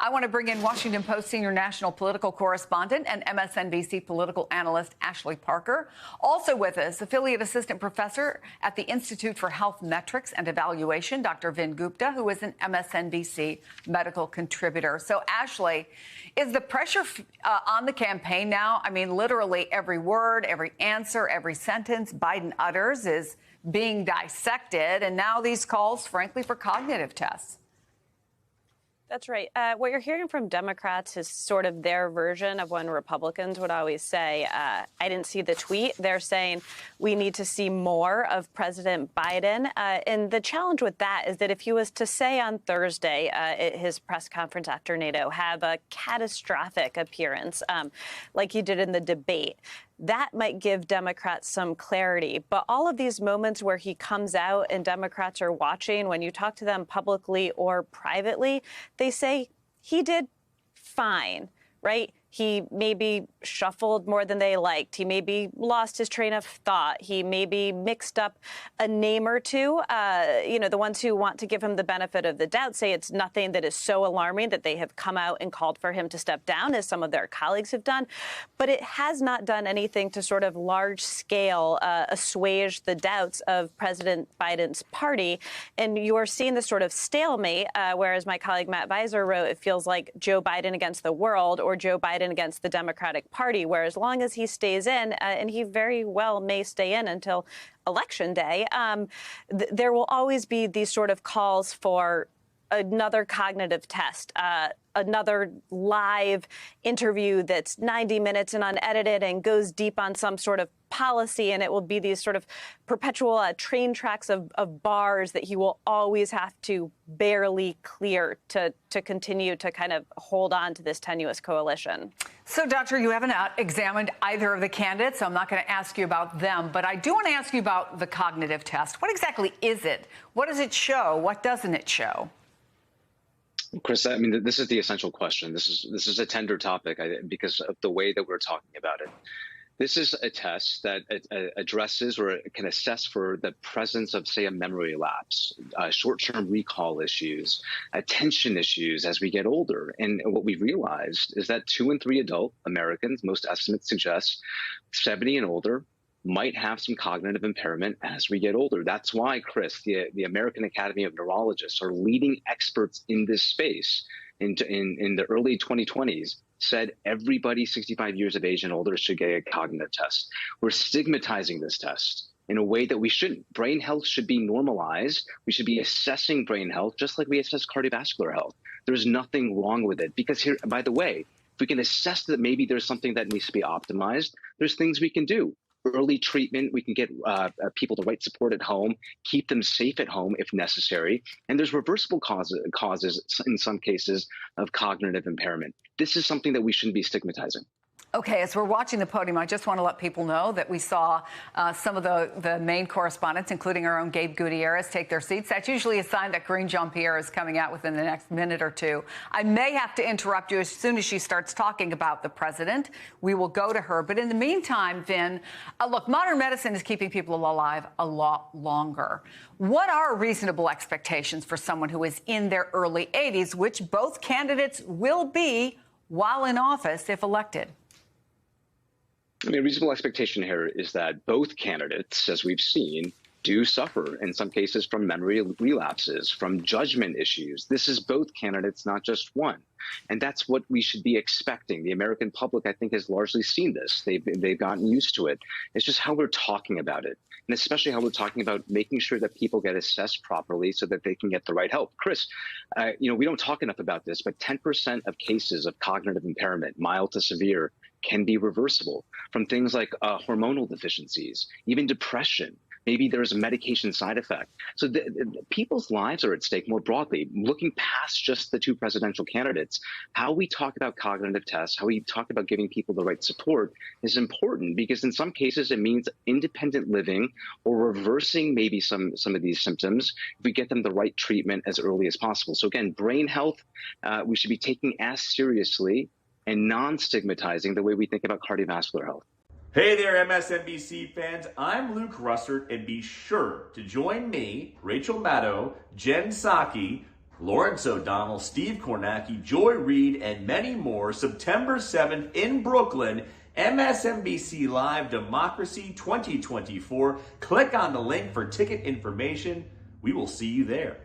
I want to bring in Washington Post senior national political correspondent and MSNBC political analyst Ashley Parker. Also with us, affiliate assistant professor at the Institute for Health Metrics and Evaluation, Dr. Vin Gupta, who is an MSNBC medical contributor. So, Ashley, is the pressure on the campaign now? I mean, literally every word, every answer, every sentence Biden utters is being dissected. And now these calls, frankly, for cognitive tests. That's right. What you're hearing from Democrats is sort of their version of when Republicans would always say, I didn't see the tweet. They're saying we need to see more of President Biden. And the challenge with that is that if he was to say on Thursday at his press conference after NATO, have a catastrophic appearance like he did in the debate, that might give Democrats some clarity. But all of these moments where he comes out and Democrats are watching, when you talk to them publicly or privately, they say he did fine, right? He maybe shuffled more than they liked. He maybe lost his train of thought. He maybe mixed up a name or two. The ones who want to give him the benefit of the doubt say it's nothing that is so alarming that they have come out and called for him to step down, as some of their colleagues have done. But it has not done anything to sort of large scale assuage the doubts of President Biden's party. And you're seeing this sort of stalemate, whereas my colleague Matt Visor wrote, it feels like Joe Biden against the world or Joe Biden against the Democratic Party, where as long as he stays in, and he very well may stay in until Election Day, there will always be these sort of calls for another cognitive test, another live interview that's 90 minutes and unedited and goes deep on some sort of policy, and it will be these sort of perpetual train tracks of bars that he will always have to barely clear to continue to kind of hold on to this tenuous coalition. So, Doctor, you haven't examined either of the candidates, so I'm not going to ask you about them, but I do want to ask you about the cognitive test. What exactly is it? What does it show? What doesn't it show? Chris, I mean, this is the essential question. This is a tender topic because of the way that we're talking about it. This is a test that addresses or can assess for the presence of, say, a memory lapse, short-term recall issues, attention issues as we get older. And what we realized is that 2 in 3 adult Americans, most estimates suggest 70 and older, might have some cognitive impairment as we get older. That's why, Chris, the American Academy of Neurologists are leading experts in this space in the early 2020s said everybody 65 years of age and older should get a cognitive test. We're stigmatizing this test in a way that we shouldn't. Brain health should be normalized. We should be assessing brain health just like we assess cardiovascular health. There's nothing wrong with it because here, by the way, if we can assess that maybe there's something that needs to be optimized, there's things we can do. Early treatment, we can get people the right support at home, keep them safe at home if necessary. And there's reversible causes in some cases of cognitive impairment. This is something that we shouldn't be stigmatizing. Okay, as we're watching the podium, I just want to let people know that we saw some of the main correspondents, including our own Gabe Gutierrez, take their seats. That's usually a sign that Karine Jean-Pierre is coming out within the next minute or two. I may have to interrupt you as soon as she starts talking about the president. We will go to her. But in the meantime, Vin, look, modern medicine is keeping people alive a lot longer. What are reasonable expectations for someone who is in their early 80s, which both candidates will be while in office if elected? I mean, a reasonable expectation here is that both candidates, as we've seen, do suffer in some cases from memory relapses, from judgment issues. This is both candidates, not just one. And that's what we should be expecting. The American public, I think, has largely seen this. They've gotten used to it. It's just how we're talking about it, and especially how we're talking about making sure that people get assessed properly so that they can get the right help. Chris, we don't talk enough about this, but 10% of cases of cognitive impairment, mild to severe, can be reversible from things like hormonal deficiencies, even depression. Maybe there's a medication side effect. So people's lives are at stake more broadly. Looking past just the two presidential candidates, how we talk about cognitive tests, how we talk about giving people the right support is important because in some cases it means independent living or reversing maybe some of these symptoms if we get them the right treatment as early as possible. So again, brain health, we should be taking as seriously and non-stigmatizing the way we think about cardiovascular health. Hey there, MSNBC fans. I'm Luke Russert, and be sure to join me, Rachel Maddow, Jen Psaki, Lawrence O'Donnell, Steve Kornacki, Joy Reid, and many more, September 7th in Brooklyn, MSNBC Live Democracy 2024. Click on the link for ticket information. We will see you there.